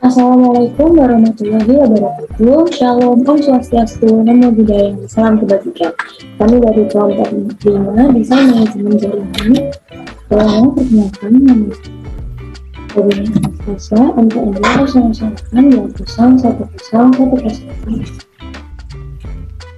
Assalamualaikum warahmatullahi wabarakatuh. Shalom, Om Swastiastu, Namo Buddhaya, Salam Kebajikan. Kami dari kelompok 5 Desain Manajemen Jaringan. Tolong perkenalkan nama saya Anastasia, NPM 008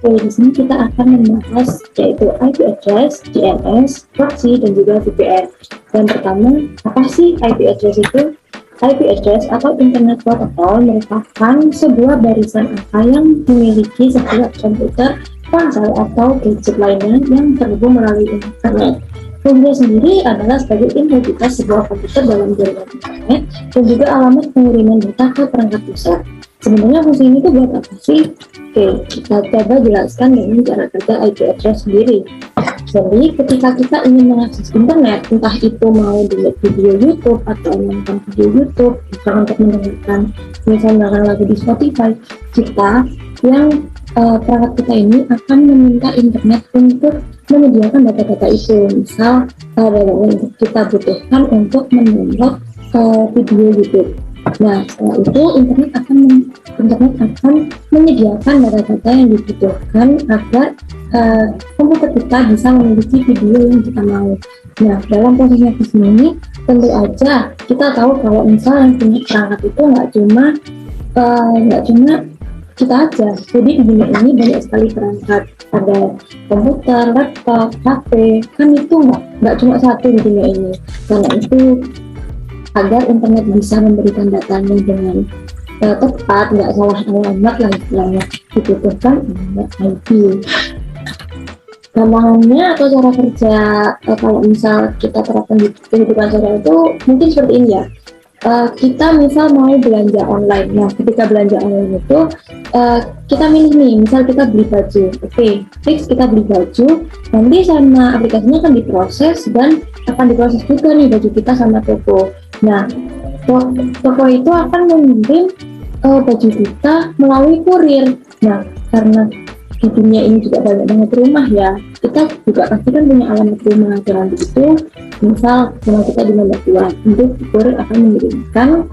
Oke, di sini kita akan membahas yaitu IP address, DNS, proxy, dan juga VPN. Yang pertama, apa sih IP address itu? IP address atau Internet Protocol merupakan sebuah barisan angka yang memiliki setiap komputer, ponsel, atau gadget lainnya yang terhubung melalui internet. Fungsinya sendiri adalah sebagai identitas sebuah komputer dalam jaringan internet dan juga alamat pengiriman data ke perangkat pusat. Sebenarnya fungsi ini tuh buat apa sih? Oke, kita coba jelaskan dengan cara kerja IP address sendiri. Jadi, ketika kita ingin mengakses internet, entah itu mau dilihat video YouTube atau menonton video YouTube, atau untuk mendengarkan misalnya lagu di Spotify, kita yang perangkat kita ini akan meminta internet untuk menyediakan data-data itu. Misal, data yang kita butuhkan untuk mendownload video YouTube. Nah, setelah itu internet akan menyediakan data-data yang dibutuhkan agar komputer kita bisa memiliki video yang kita mau. Nah, dalam prosesnya di sini tentu aja kita tahu kalau misal yang punya perangkat itu nggak cuma kita aja. Jadi di dunia ini banyak sekali perangkat, ada komputer, laptop, HP, kan itu nggak cuma satu di dunia ini. Karena itu agar internet bisa memberikan datanya dengan tepat, nggak salah alamat lah istilahnya, dibutuhkan alamat IP. Gampangannya atau cara kerja kalau misal kita terapkan di kehidupan sehari itu mungkin seperti ini ya. Kita misal mau belanja online. Nah, ketika belanja online itu kita milih nih, misal kita beli baju. Oke, fix kita beli baju, nanti sama aplikasinya akan diproses dan akan diproses juga nih baju kita sama toko. Nah, toko itu akan mengirim baju kita melalui kurir. Nah, karena di dunia ini juga banyak banget rumah ya, kita juga pasti kan punya alamat rumah. Dengan begitu, misal rumah kita di nomor 2, untuk kurir akan mengirimkan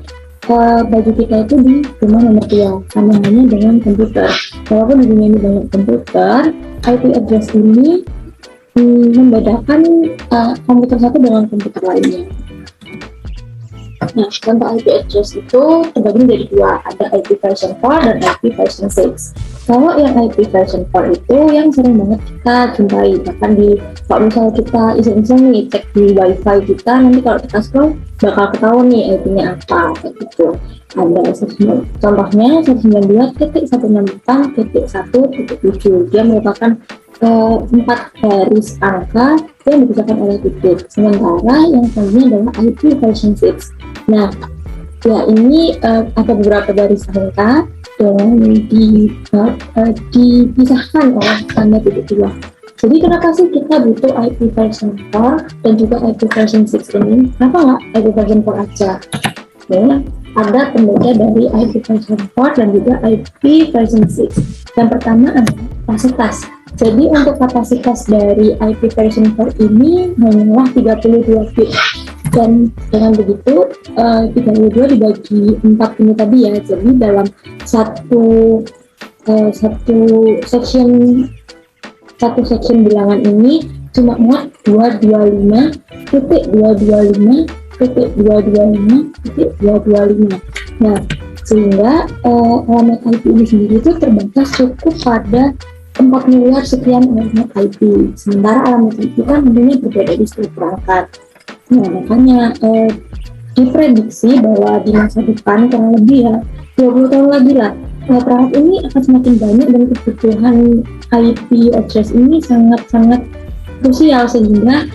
baju kita itu di rumah nomor 2, sama halnya dengan komputer. Walaupun di dunia ini banyak komputer, IP address ini membedakan komputer satu dengan komputer lainnya. Nah, contoh IP address itu terbagi menjadi 2, ada IP version 4 dan IP version 6. Kalau yang IP version 4 itu yang sering banget kita jumpai, bahkan kalau misalnya kita iseng-iseng nih cek di wifi kita, nanti kalau kita scroll bakal ketahuan nih IP-nya apa, kayak gitu. Ada contohnya 192.168.1.7, dia merupakan 4 garis angka yang dipisahkan oleh titik. Sementara yang selanjutnya adalah IP version 6. Nah, ya ini ada beberapa garis angka yang dipisahkan oleh tanda titik 2. Jadi kenapa sih kita butuh IP version 4 dan juga IP version 6 ini? Kenapa nggak IP version 4 aja? Ya, ada pembeda dari IP version 4 dan juga IP version 6. Yang pertama adalah kapasitas. Jadi untuk kapasitas dari IP version 4 ini hanyalah 32 bit. Dan dengan begitu 32 dibagi 4 ini tadi ya, jadi dalam satu section bilangan ini cuma muat 225.225.225.225. Nah, sehingga alamat IP ini sendiri itu terbatas cukup pada 4 miliar sekian alamat IP. Sementara alamat IP kan tentunya berbeda di setiap perangkat. Nah, makanya diprediksi bahwa di masa depan kurang lebih ya 20 tahun lagi lah, perangkat ini akan semakin banyak dan kebutuhan IP address ini sangat-sangat krusial sehingga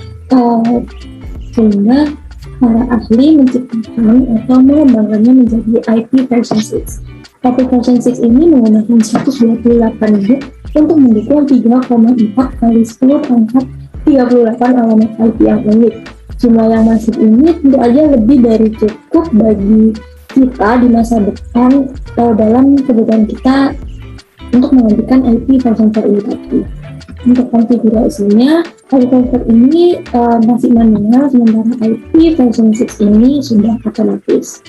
para ahli menciptakan atau mengembangkannya menjadi IP version 6. IP version 6 ini menggunakan 128 bit untuk mendukung 3,4 kali 10 pangkat 38 alamat IP yang unik. Jumlah yang masif ini tentu aja lebih dari cukup bagi kita di masa depan dalam kebutuhan kita untuk menggantikan IP version 4 ini tadi. Untuk konfigurasinya, IP version 4 ini masih manual, sementara IP version 6 ini sudah otomatis.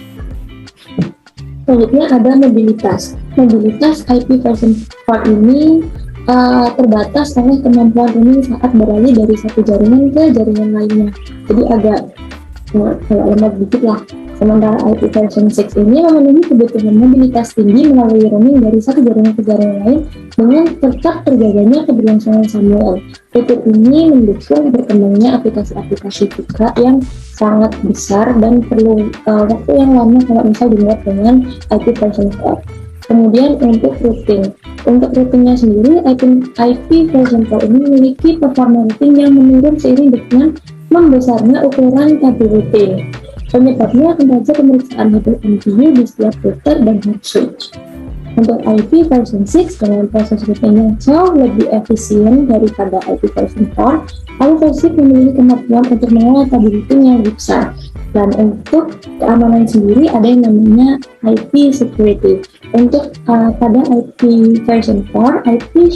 Selanjutnya ada mobilitas. Mobilitas IP version 4 ini terbatas oleh kemampuan roaming saat beralih dari satu jaringan ke jaringan lainnya. Jadi agak lemah dikit lah. Sementara IP version 6 ini memenuhi kebutuhan mobilitas tinggi melalui roaming dari satu jaringan ke jaringan lain dengan tetap terjaganya keberlangsungan Samuel. Fitur ini mendukung berkembangnya aplikasi-aplikasi juga yang sangat besar dan perlu waktu yang lama kalau misal dimuat dengan IP version 4. Kemudian untuk routingnya sendiri, IP version 4 ini memiliki performa routing yang menurun seiring dengan membesarnya ukuran tabel routing. Penyebabnya tentu saja pemeriksaan header MPU di setiap router dan hard switch. Untuk IP version 6 dengan proses routing yang jauh lebih efisien daripada IP version 4, IP version 6 memiliki kemampuan untuk mengolah tabel routing yang lebih besar. Dan untuk keamanan sendiri ada yang namanya IP security. Untuk pada IP version 4, IP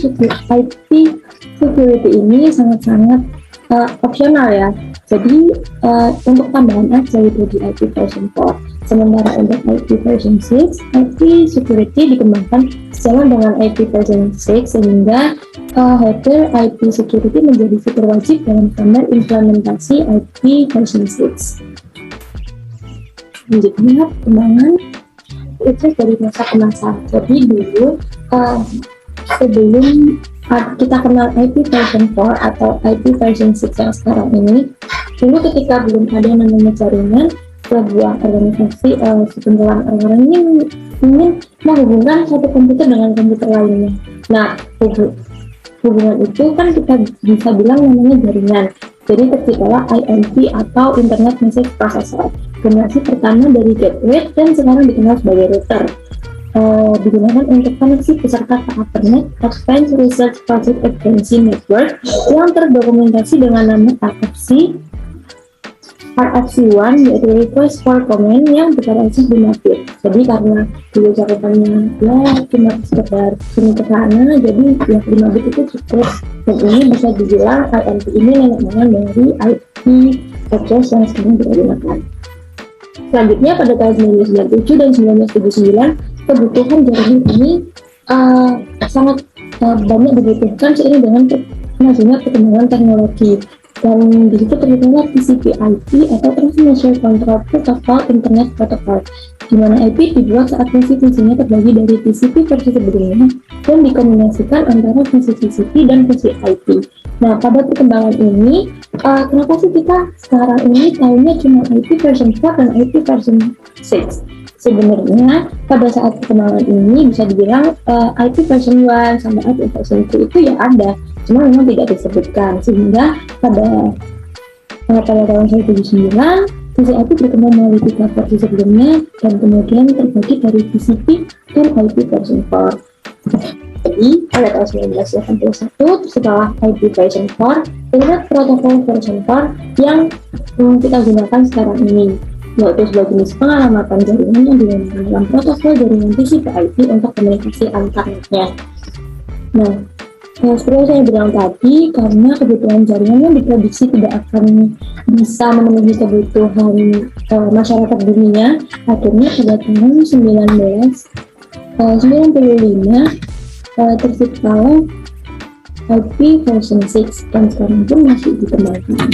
security ini sangat-sangat opsional ya. Jadi untuk tambahan aja itu di IP version 4. Sementara untuk IP version 6, IP security dikembangkan sejalan dengan IP version 6 sehingga header IP security menjadi fitur wajib dalam standar implementasi IP version 6. Selanjutnya perkembangan itu dari masa ke masa. Jadi dulu sebelum kita kenal IP version 4 atau IP version 6 yang sekarang ini, dulu ketika belum ada yang namanya jaringan, sebuah organisasi sekumpulan orang ini ingin menghubungkan satu komputer dengan komputer lainnya. Nah, hubungan itu kan kita bisa bilang namanya jaringan. Jadi terciptalah IMP atau Internet Message Processor, generasi pertama dari gateway dan sekarang dikenal sebagai router. Digunakan untuk koneksi peserta ke Ethernet Advanced Research Project Agency Network yang terdokumentasi dengan nama RFC1, yaitu Request for Comment yang bervariasi 5 bit. Jadi karena dulu cakupannya ya cuma sekedar sini ke sana, jadi ya 5 bit itu cukup. Dan ini bisa dibilang IMP ini nenek moyang dari IP address yang sekarang digunakan. Selanjutnya pada tahun 1997 dan 1979, kebutuhan jaringan ini sangat banyak dibutuhkan seiring dengan majunya perkembangan teknologi. Dan di situ terdapat TCP/IP atau Transmission Control Protocol Internet Protocol, di mana IP dibuat saat fungsi-fungsinya terbagi dari TCP versi sebelumnya dan dikombinasikan antara fungsi TCP dan fungsi IP. Nah, pada perkembangan ini, kenapa sih kita sekarang ini tahunya cuma IP version 4 dan IP version 6? Sebenarnya pada saat perkembangan ini bisa dibilang IP version 1 sampai IP version 2 itu ya ada, cuma memang tidak disebutkan, sehingga pada tahun 1979 TCP berkembang melalui 3 versi sebelumnya dan kemudian terbagi dari TCP dan IP version 4. Jadi pada tahun 1981 setelah IP version 4, Internet Protocol version 4 yang kita gunakan sekarang ini, yaitu sebuah jenis pengalamatan jaringan yang digunakan dalam protokol jaringan TCP/IP untuk komunikasi antarnetnya. Nah, seperti yang saya bilang tadi, karena kebutuhan jaringan yang diprediksi tidak akan bisa memenuhi kebutuhan masyarakat dunia, akhirnya pada tahun 1995 terciptalah IP version 6 dan sekarang pun masih dikembangkan.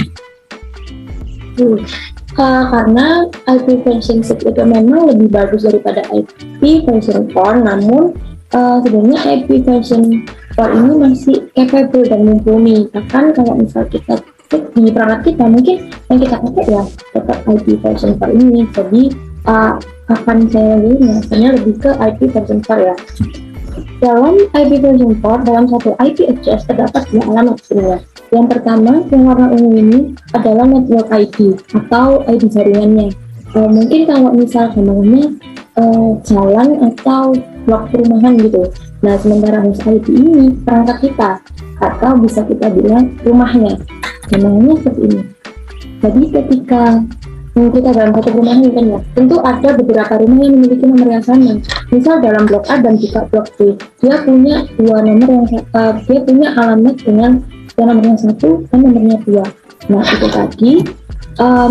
Karena IP version 6 itu memang lebih bagus daripada IP version 4, namun sebenarnya IP version 4 ini masih capable dan mumpuni. Bahkan kalau misal kita cek di perangkat kita, mungkin yang kita pakai ya tetap IP version 4 ini. Jadi akan saya biasanya lebih ke IP version 4 ya. Dalam IP version 4, dalam satu IP address terdapat 2 alamat sebenarnya. Yang pertama, yang warna ungu ini adalah network ID atau ID jaringannya. Mungkin kalau misal gambarnya jalan atau blok perumahan gitu. Nah, sementara host ID ini perangkat kita, atau bisa kita bilang rumahnya. Gambarnya seperti ini. Jadi ketika kita dalam satu perumahan kan ya, tentu ada beberapa rumah yang memiliki nomor yang sama. Misal dalam blok A dan juga blok B, dia punya dua nomor yang dia punya alamat dengan nomornya 1 dan nomornya 2. Nah, itu tadi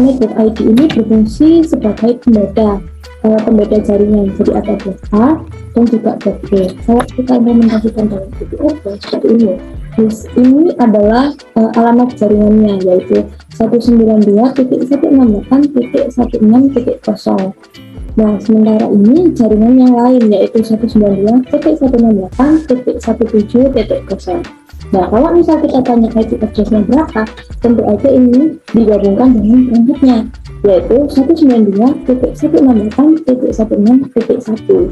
network ID ini berfungsi sebagai pembeda. pembeda jaringan. Jadi ada blok A dan juga blok B. Kalau kita implementasikan dalam IP address seperti ini, ini adalah alamat jaringannya, yaitu 192.168.16.0. Nah, sementara ini jaringan yang lain yaitu 192.168.17.0. Nah, kalau misal kita tanya IP address-nya berapa, tentu aja ini digabungkan dengan perangkatnya, yaitu 192.168.16.1.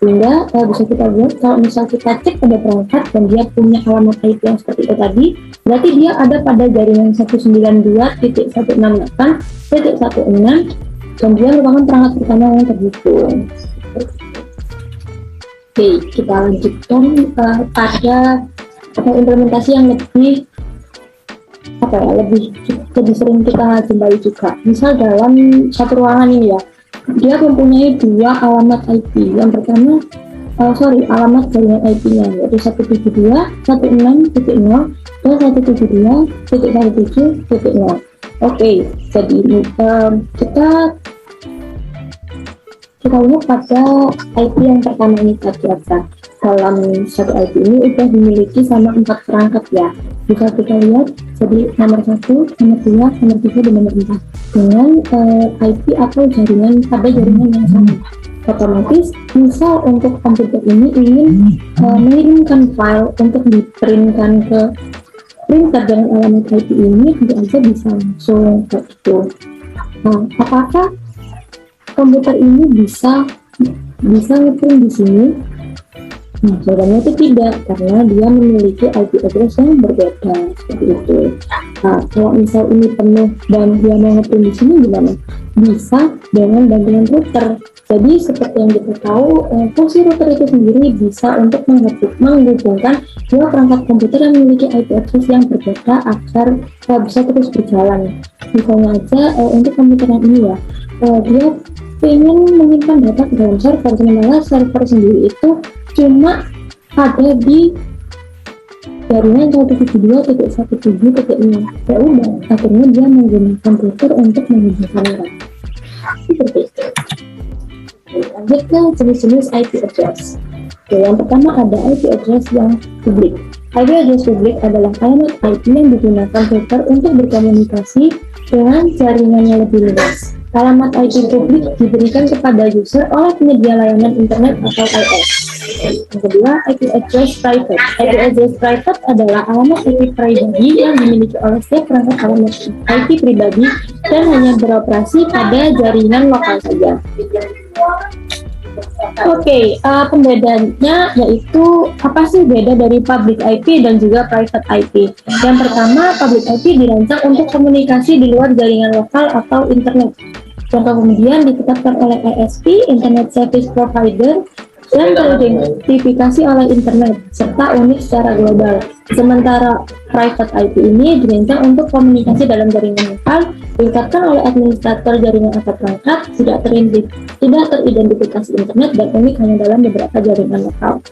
Sehingga bisa kita buat kalau misal kita cek pada perangkat dan dia punya alamat IP yang seperti itu tadi, berarti dia ada pada jaringan 192.168.16 dan dia merupakan perangkat pertama yang terhitung. Oke, kita lanjutkan pada implementasi yang lebih sering kita jumpai juga. Misal dalam satu ruangan ini ya, dia mempunyai dua alamat IP. Yang pertama, alamat jaringan IP-nya yaitu 172.16.0 dan 172.17.0. Oke, jadi kita lihat pada IP yang pertama ini tadi apa. Dalam satu IP ini sudah dimiliki sama 4 perangkat ya. Bisa kita lihat, jadi nomor 1, nomor 2, nomor 3, dan nomor 4 dengan IP atau jaringan pada jaringan yang sama. Otomatis, misal untuk komputer ini ingin mengirimkan file untuk diprintkan ke printer dengan alamat IP ini, tentu aja bisa langsung kayak gitu. Nah, apakah komputer ini bisa ngeprint di sini? Nah, jawabannya itu tidak, karena dia memiliki IP address yang berbeda seperti itu. Nah, kalau misal ini penuh dan dia mau ngeprint di sini gimana? Bisa dengan bantuan router. Jadi seperti yang kita tahu, fungsi router itu sendiri bisa untuk menghubungkan dua perangkat komputer yang memiliki IP address yang berbeda agar bisa terus berjalan. Misalnya aja untuk komputer yang ini ya, dia ingin menyimpan data ke dalam server, sementara server sendiri itu cuma ada di jaringan 172.1.0. Ya udah, akhirnya dia menggunakan router untuk menghubungkan mereka. Seperti itu. Lanjut ke jenis-jenis IP address. Oke, yang pertama ada IP address yang publik. IP address publik adalah alamat IP yang digunakan router untuk berkomunikasi dengan jaringan yang lebih luas. Alamat IP publik diberikan kepada user oleh penyedia layanan internet atau IS. Yang kedua, IP address private. IP address private adalah alamat IP pribadi yang dimiliki oleh setiap perangkat alamat IP pribadi dan hanya beroperasi pada jaringan lokal saja. Oke, pembedaannya yaitu apa sih beda dari public IP dan juga private IP? Yang pertama, public IP dirancang untuk komunikasi di luar jaringan lokal atau internet. Contoh kemudian ditetapkan oleh ISP, Internet Service Provider, dan teridentifikasi oleh internet serta unik secara global. Sementara private IP ini dirancang untuk komunikasi dalam jaringan lokal, ditetapkan oleh administrator jaringan atau perangkat, tidak teridentifikasi internet dan unik hanya dalam beberapa jaringan lokal.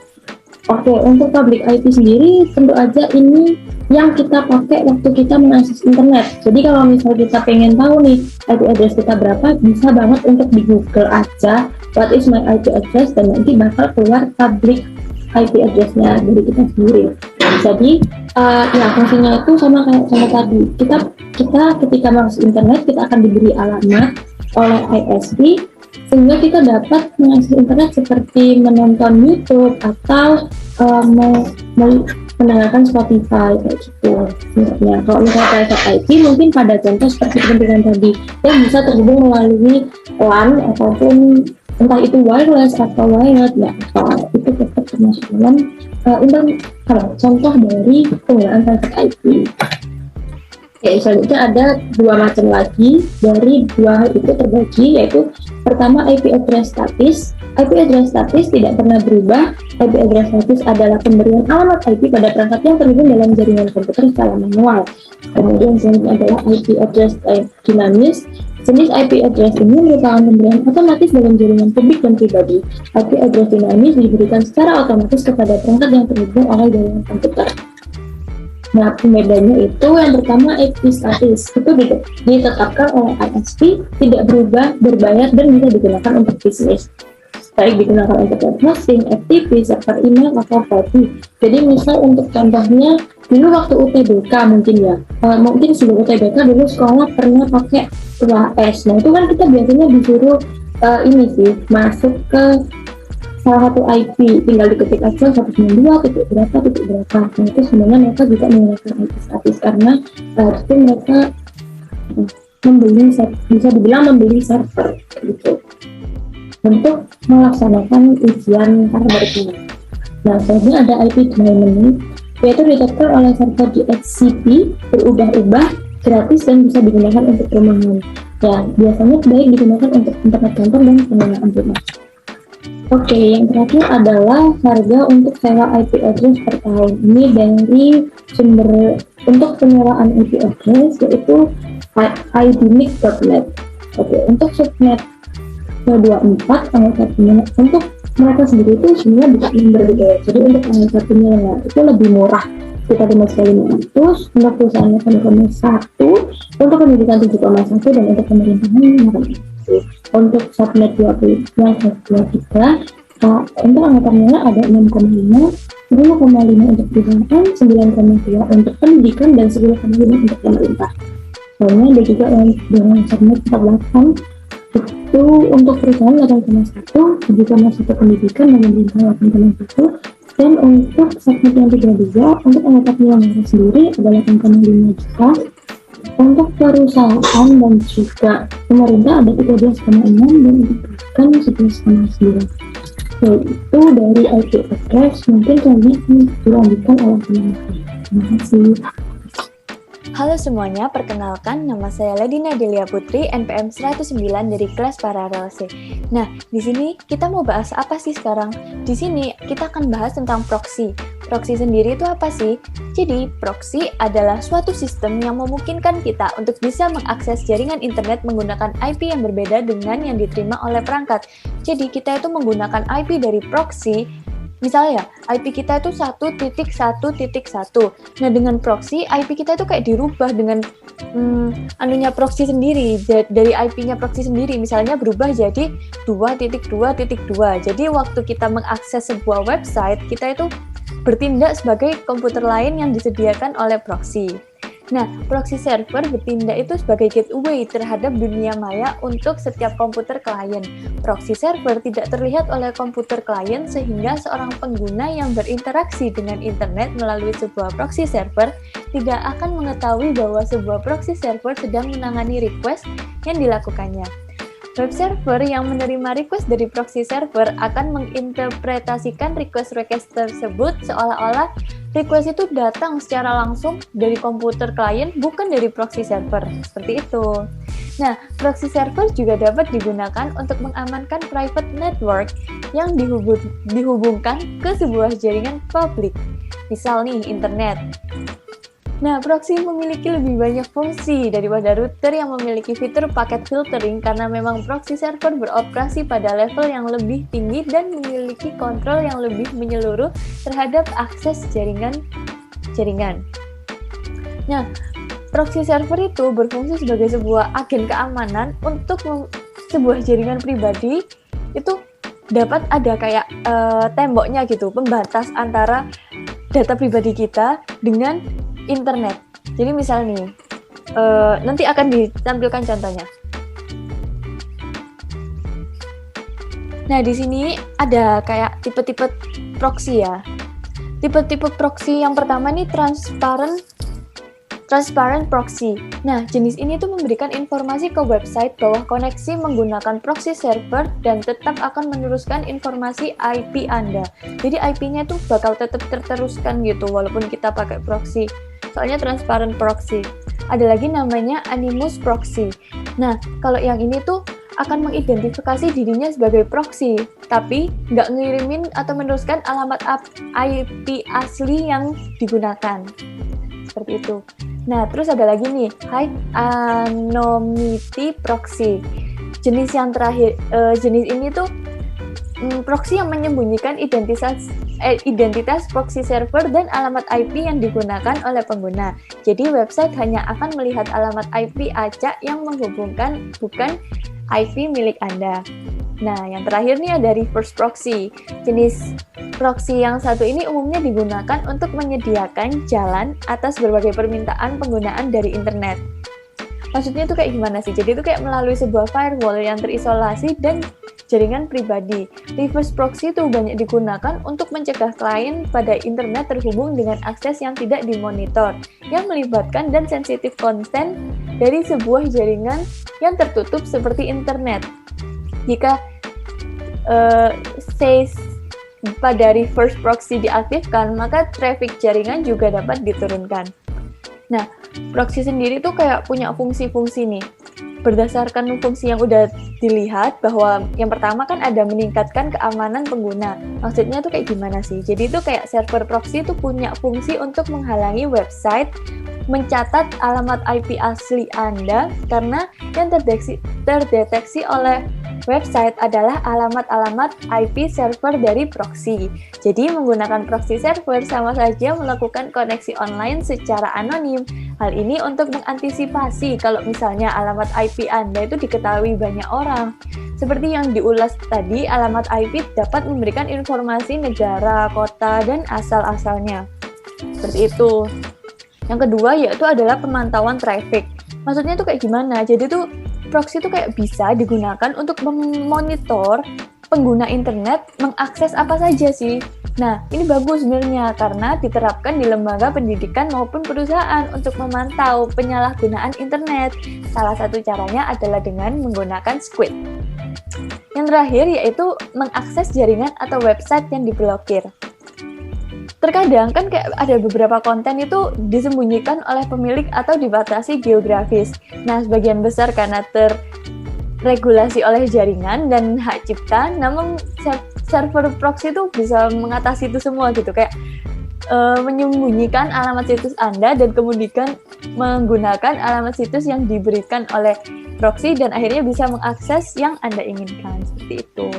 Oke, untuk public IP sendiri tentu aja ini yang kita pakai waktu kita mengakses internet. Jadi kalau misal kita pengen tahu nih IP address kita berapa, bisa banget untuk di Google aja what is my IP address dan nanti bakal keluar public IP address-nya dari kita sendiri. Jadi ya fungsinya itu sama kayak tadi. Kita ketika mengakses internet kita akan diberi alamat oleh ISP sehingga kita dapat mengakses internet seperti menonton YouTube atau mendengarkan Spotify kayak gitu. Nah, kalau misalnya private IP mungkin pada contoh seperti kepentingan tadi yang bisa terhubung melalui LAN ataupun entah itu wireless atau wired ya, itu tetap termasuk dalam contoh dari penggunaan private IP. Oke, selanjutnya ada dua macam lagi dari dua hal itu terbagi, yaitu pertama IP address statis. IP address statis tidak pernah berubah. IP address statis adalah pemberian alamat IP pada perangkat yang terhubung dalam jaringan komputer secara manual. Kemudian selanjutnya adalah IP address dinamis. Jenis IP address ini merupakan pemberian otomatis dalam jaringan publik dan pribadi. IP address dinamis diberikan secara otomatis kepada perangkat yang terhubung oleh jaringan komputer. Nah, pembedanya itu yang pertama IP statis itu ditetapkan oleh ISP, tidak berubah, berbayar, dan bisa digunakan untuk bisnis. Baik digunakan untuk web hosting, FTP, server email, atau VoIP. Jadi misal untuk contohnya, dulu waktu UTBK mungkin ya, mungkin sebelum UTBK dulu sekolah pernah pakai UAS. Nah itu kan kita biasanya disuruh ini sih, masuk ke salah satu IP, tinggal diketik aja 192 titik berapa titik berapa. Nah itu sebenarnya mereka juga menggunakan IP statis karena itu mereka bisa dibilang membeli server gitu untuk melaksanakan ujian hardware. Nah selanjutnya ada IP domain, yaitu ditetapkan oleh server DHCP, berubah-ubah, gratis, dan bisa digunakan untuk rumahan. Ya biasanya baik digunakan untuk internet kantor dan penggunaan rumah. Oke, yang terakhir adalah harga untuk sewa IP address per tahun. Ini dari sumber untuk penyewaan IP address yaitu idnic.net. Oke, untuk subnet 24 anggota untuk mereka sendiri itu sebenarnya bukan member gitu ya. Jadi untuk anggota penyelenggara itu lebih murah kita 500, untuk perusahaan 8,1, untuk pendidikan 7,1, dan untuk pemerintahan 8,1. Untuk subnet 20 yang 23, untuk anggota penyelenggara ada 6,5, 10,5 untuk perusahaan, 9,2 untuk pendidikan, dan 10,5 untuk pemerintah. Soalnya ada juga yang dengan subnet 48 itu untuk perusahaan 8,1, 7,1 pendidikan, dan pemerintah 8,1. Dan untuk subnet yang 32 untuk anggota penyelenggara sendiri adalah 8,5 juta. Untuk perusahaan dan juga pemerintah ada 13,6 dan untuk pendidikan 11,9. Yaitu dari IP address mungkin kami dilanjutkan oleh teman-teman. Terima kasih. Halo semuanya, perkenalkan nama saya Ledina Delia Putri, NPM 109 dari kelas Paralel C. Nah, di sini kita mau bahas apa sih sekarang? Di sini kita akan bahas tentang proxy. Proxy sendiri itu apa sih? Jadi, proxy adalah suatu sistem yang memungkinkan kita untuk bisa mengakses jaringan internet menggunakan IP yang berbeda dengan yang diterima oleh perangkat. Jadi, kita itu menggunakan IP dari proxy. Misalnya IP kita itu 1.1.1. Nah dengan proxy, IP kita itu kayak dirubah dengan anunya proxy sendiri, dari IP-nya proxy sendiri. Misalnya berubah jadi 2.2.2. Jadi waktu kita mengakses sebuah website, kita itu bertindak sebagai komputer lain yang disediakan oleh proxy. Nah, proxy server bertindak itu sebagai gateway terhadap dunia maya untuk setiap komputer klien. Proxy server tidak terlihat oleh komputer klien sehingga seorang pengguna yang berinteraksi dengan internet melalui sebuah proxy server tidak akan mengetahui bahwa sebuah proxy server sedang menangani request yang dilakukannya. Web server yang menerima request dari proxy server akan menginterpretasikan request tersebut seolah-olah request itu datang secara langsung dari komputer klien, bukan dari proxy server. Seperti itu. Nah, proxy server juga dapat digunakan untuk mengamankan private network yang dihubungkan ke sebuah jaringan publik. Misal nih, internet. Nah, proxy memiliki lebih banyak fungsi daripada router yang memiliki fitur paket filtering karena memang proxy server beroperasi pada level yang lebih tinggi dan memiliki kontrol yang lebih menyeluruh terhadap akses jaringan. Nah, proxy server itu berfungsi sebagai sebuah agen keamanan untuk sebuah jaringan pribadi. Itu dapat ada kayak temboknya gitu, pembatas antara data pribadi kita dengan internet. Jadi misal nih, nanti akan ditampilkan contohnya. Nah, di sini ada kayak tipe-tipe proxy ya. Tipe-tipe proxy yang pertama nih transparent proxy. Nah, jenis ini tuh memberikan informasi ke website bahwa koneksi menggunakan proxy server dan tetap akan meneruskan informasi IP Anda. Jadi IP-nya tuh bakal tetap terteruskan gitu walaupun kita pakai proxy. Soalnya transparent proxy. Ada lagi namanya anonymous proxy. Nah, kalau yang ini tuh akan mengidentifikasi dirinya sebagai proxy, tapi nggak ngirimin atau meneruskan alamat IP asli yang digunakan. Seperti itu. Nah, terus ada lagi nih, high anonymity proxy. Jenis yang terakhir, jenis ini tuh proxy yang menyembunyikan identitas proxy server dan alamat IP yang digunakan oleh pengguna. Jadi website hanya akan melihat alamat IP acak yang menghubungkan, bukan IP milik Anda. Nah, yang terakhir nih ada reverse proxy. Jenis proxy yang satu ini umumnya digunakan untuk menyediakan jalan atas berbagai permintaan penggunaan dari internet. Maksudnya itu kayak gimana sih? Jadi itu kayak melalui sebuah firewall yang terisolasi dan jaringan pribadi. Reverse proxy itu banyak digunakan untuk mencegah klien pada internet terhubung dengan akses yang tidak dimonitor, yang melibatkan dan sensitif konten dari sebuah jaringan yang tertutup seperti internet. Jika pada reverse proxy diaktifkan, maka traffic jaringan juga dapat diturunkan. Nah, proxy sendiri tuh kayak punya fungsi-fungsi nih. Berdasarkan fungsi yang udah dilihat, bahwa yang pertama kan ada meningkatkan keamanan pengguna. Maksudnya tuh kayak gimana sih? Jadi itu kayak server proxy itu punya fungsi untuk menghalangi website mencatat alamat IP asli Anda, karena yang terdeteksi oleh website adalah alamat-alamat IP server dari proxy. Jadi menggunakan proxy server sama saja melakukan koneksi online secara anonim. Hal ini untuk mengantisipasi kalau misalnya alamat IP Anda itu diketahui banyak orang. Seperti yang diulas tadi, alamat IP dapat memberikan informasi negara, kota, dan asal-asalnya. Seperti itu. Yang kedua yaitu adalah pemantauan traffic. Maksudnya itu kayak gimana? Jadi tuh proxy itu kayak bisa digunakan untuk memonitor pengguna internet mengakses apa saja sih. Nah, ini bagus sebenarnya karena diterapkan di lembaga pendidikan maupun perusahaan untuk memantau penyalahgunaan internet. Salah satu caranya adalah dengan menggunakan Squid. Yang terakhir yaitu mengakses jaringan atau website yang diblokir. Terkadang kan kayak ada beberapa konten itu disembunyikan oleh pemilik atau dibatasi geografis. Nah, sebagian besar karena terregulasi oleh jaringan dan hak cipta, namun server proxy itu bisa mengatasi itu semua gitu, kayak menyembunyikan alamat situs Anda dan kemudian menggunakan alamat situs yang diberikan oleh proxy dan akhirnya bisa mengakses yang Anda inginkan, seperti itu.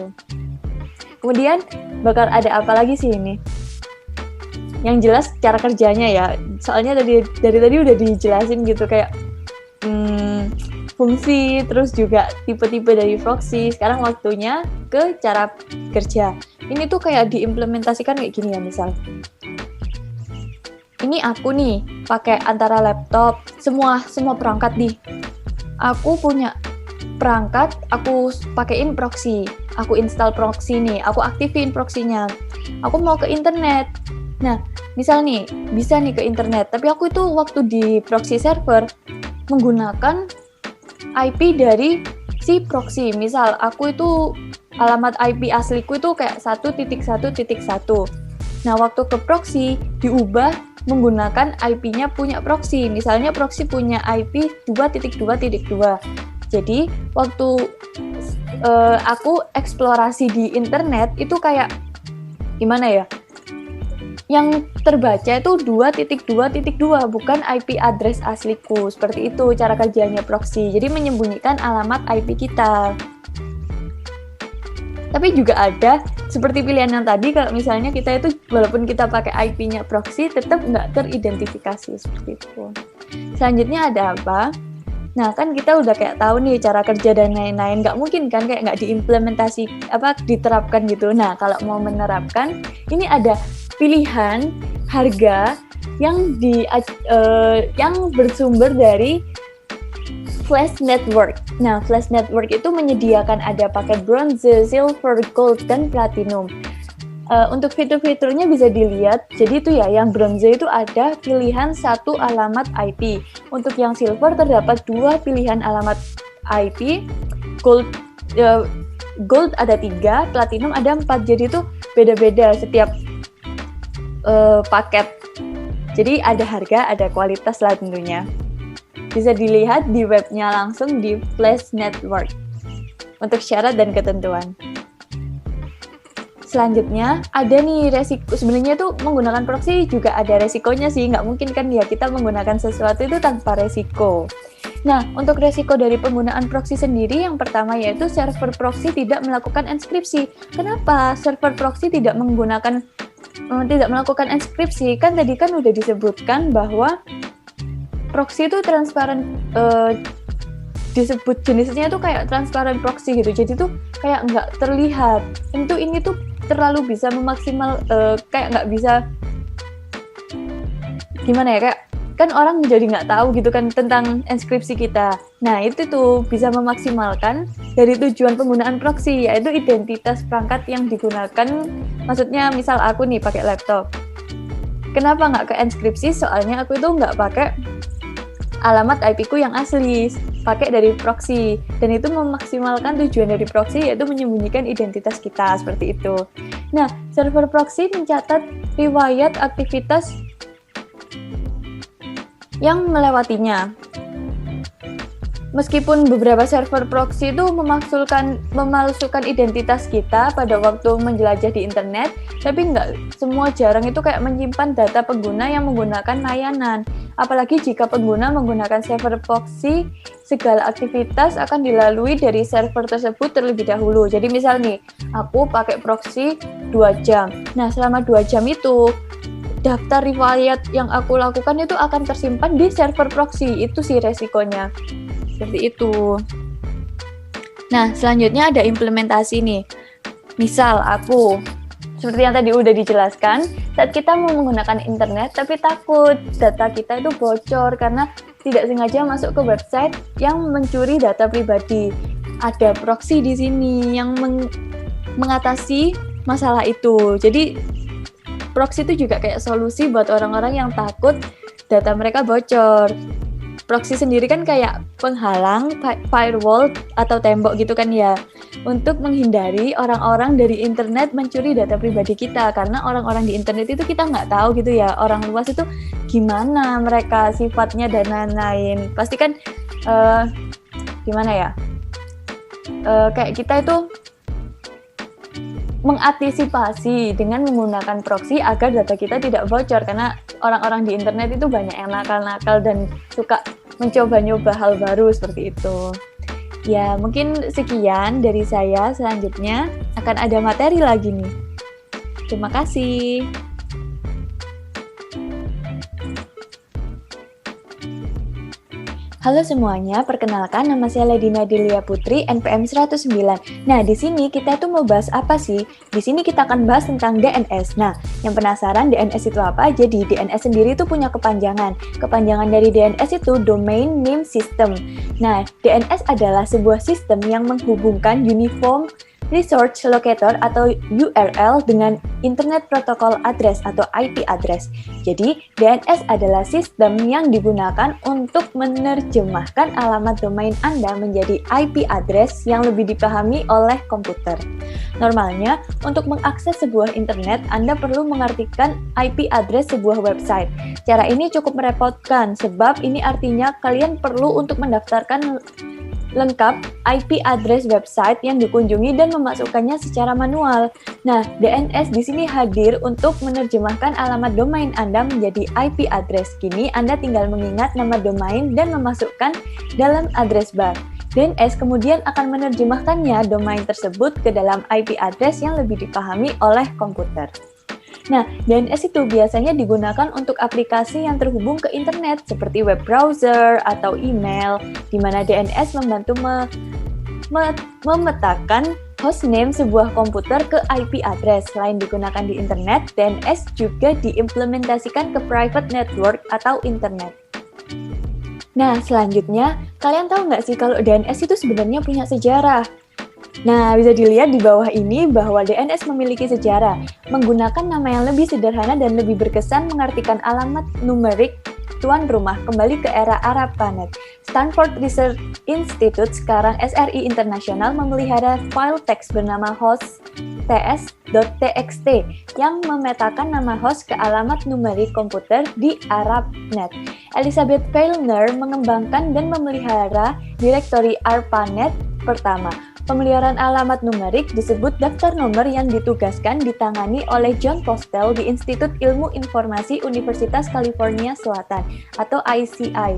Kemudian bakal ada apa lagi sih ini? Yang jelas cara kerjanya ya, soalnya dari tadi udah dijelasin gitu kayak fungsi, terus juga tipe-tipe dari proxy. Sekarang waktunya ke cara kerja. Ini tuh kayak diimplementasikan kayak gini ya, misal. Ini aku nih pakai antara laptop, semua perangkat nih. Aku punya perangkat, aku pakein proxy. Aku install proxy nih, aku aktifin proxy-nya. Aku mau ke internet. Nah, misal nih, bisa nih ke internet, tapi aku itu waktu di proxy server menggunakan IP dari si proxy. Misal, aku itu alamat IP asliku itu kayak 1.1.1. Nah, waktu ke proxy, diubah menggunakan IP-nya punya proxy. Misalnya, proxy punya IP 2.2.2. Jadi, waktu aku eksplorasi di internet, itu kayak, gimana ya? Yang terbaca itu 2.2.2, bukan IP address asliku. Seperti itu cara kerjanya proxy. Jadi menyembunyikan alamat IP kita. Tapi juga ada seperti pilihan yang tadi, kalau misalnya kita itu walaupun kita pakai IP-nya proxy tetap nggak teridentifikasi, seperti itu. Selanjutnya ada apa? Nah, kan kita udah kayak tahu nih cara kerja dan lain-lain. Nggak mungkin kan kayak nggak diterapkan gitu. Nah, kalau mau menerapkan, ini ada pilihan harga yang bersumber dari Flash Network. Nah, Flash Network itu menyediakan ada paket bronze, silver, gold, dan platinum. Untuk fitur-fiturnya bisa dilihat. Jadi itu ya, yang bronze itu ada pilihan 1 alamat IP. Untuk yang silver terdapat 2 pilihan alamat IP. Gold ada 3, platinum ada 4. Jadi itu beda-beda setiap paket. Jadi ada harga, ada kualitas lah tentunya. Bisa dilihat di webnya langsung di Flash Network untuk syarat dan ketentuan. Selanjutnya ada nih resiko. Sebenarnya tuh menggunakan proxy juga ada resikonya sih. Nggak mungkin kan ya kita menggunakan sesuatu itu tanpa resiko. Nah, untuk resiko dari penggunaan proxy sendiri, yang pertama yaitu server proxy tidak melakukan enskripsi. Kenapa server proxy tidak melakukan enskripsi? Kan tadi kan udah disebutkan bahwa proxy itu transparan, disebut jenisnya itu kayak transparan proxy gitu. Jadi tuh kayak nggak terlihat. Tentu ini tuh terlalu bisa kayak nggak bisa gimana ya, kayak kan orang jadi nggak tahu gitu kan tentang enskripsi kita. Nah, itu tuh bisa memaksimalkan dari tujuan penggunaan proxy, yaitu identitas perangkat yang digunakan. Maksudnya misal aku nih pakai laptop. Kenapa nggak ke enskripsi? Soalnya aku itu nggak pakai alamat IP ku yang asli, pakai dari proxy. Dan itu memaksimalkan tujuan dari proxy, yaitu menyembunyikan identitas kita, seperti itu. Nah, server proxy mencatat riwayat aktivitas yang melewatinya. Meskipun beberapa server proxy itu memalsukan identitas kita pada waktu menjelajah di internet, tapi nggak semua, jarang itu kayak menyimpan data pengguna yang menggunakan layanan. Apalagi jika pengguna menggunakan server proxy, segala aktivitas akan dilalui dari server tersebut terlebih dahulu. Jadi misal nih, aku pakai proxy 2 jam. Nah, selama 2 jam itu, daftar riwayat yang aku lakukan itu akan tersimpan di server proxy. Itu sih resikonya. Seperti itu. Nah, selanjutnya ada implementasi nih. Misal aku, seperti yang tadi udah dijelaskan, saat kita mau menggunakan internet tapi takut data kita itu bocor karena tidak sengaja masuk ke website yang mencuri data pribadi. Ada proxy di sini yang mengatasi masalah itu. Jadi proxy itu juga kayak solusi buat orang-orang yang takut data mereka bocor. Proxy sendiri kan kayak penghalang, firewall atau tembok gitu kan ya, untuk menghindari orang-orang dari internet mencuri data pribadi kita. Karena orang-orang di internet itu kita nggak tahu gitu ya, orang luas itu gimana mereka sifatnya dan lain-lain. Pasti kan gimana ya, kayak kita itu mengantisipasi dengan menggunakan proxy agar data kita tidak bocor, karena orang-orang di internet itu banyak yang nakal-nakal dan suka mencoba-nyoba hal baru seperti itu. Ya, mungkin sekian dari saya. Selanjutnya akan ada materi lagi nih. Terima kasih. Halo semuanya, perkenalkan nama saya Lady Nadelia Putri, NPM 109. Nah, di sini kita tuh mau bahas apa sih? Di sini kita akan bahas tentang DNS. Nah, yang penasaran DNS itu apa? Jadi, DNS sendiri itu punya kepanjangan. Kepanjangan dari DNS itu Domain Name System. Nah, DNS adalah sebuah sistem yang menghubungkan Uniform Resource Locator atau URL dengan Internet Protocol Address atau IP address. Jadi, DNS adalah sistem yang digunakan untuk menerjemahkan alamat domain Anda menjadi IP address yang lebih dipahami oleh komputer. Normalnya, untuk mengakses sebuah internet, Anda perlu mengartikan IP address sebuah website. Cara ini cukup merepotkan, sebab ini artinya kalian perlu untuk mendaftarkan lengkap IP address website yang dikunjungi dan memasukkannya secara manual. Nah, DNS di sini hadir untuk menerjemahkan alamat domain Anda menjadi IP address. Kini Anda tinggal mengingat nama domain dan memasukkan dalam address bar. DNS kemudian akan menerjemahkannya domain tersebut ke dalam IP address yang lebih dipahami oleh komputer. Nah, DNS itu biasanya digunakan untuk aplikasi yang terhubung ke internet seperti web browser atau email, di mana DNS membantu memetakan hostname sebuah komputer ke IP address. Selain digunakan di internet, DNS juga diimplementasikan ke private network atau internet. Nah, selanjutnya, kalian tahu nggak sih kalau DNS itu sebenarnya punya sejarah? Nah, bisa dilihat di bawah ini bahwa DNS memiliki sejarah. Menggunakan nama yang lebih sederhana dan lebih berkesan mengartikan alamat numerik tuan rumah kembali ke era ARPANET. Stanford Research Institute, sekarang SRI International, memelihara file teks bernama host ts.txt yang memetakan nama host ke alamat numerik komputer di ARPANET. Elizabeth Feilner mengembangkan dan memelihara direktori ARPANET pertama. Pemeliharaan alamat numerik disebut daftar nomor yang ditugaskan ditangani oleh John Postel di Institut Ilmu Informasi Universitas California Selatan atau ICI,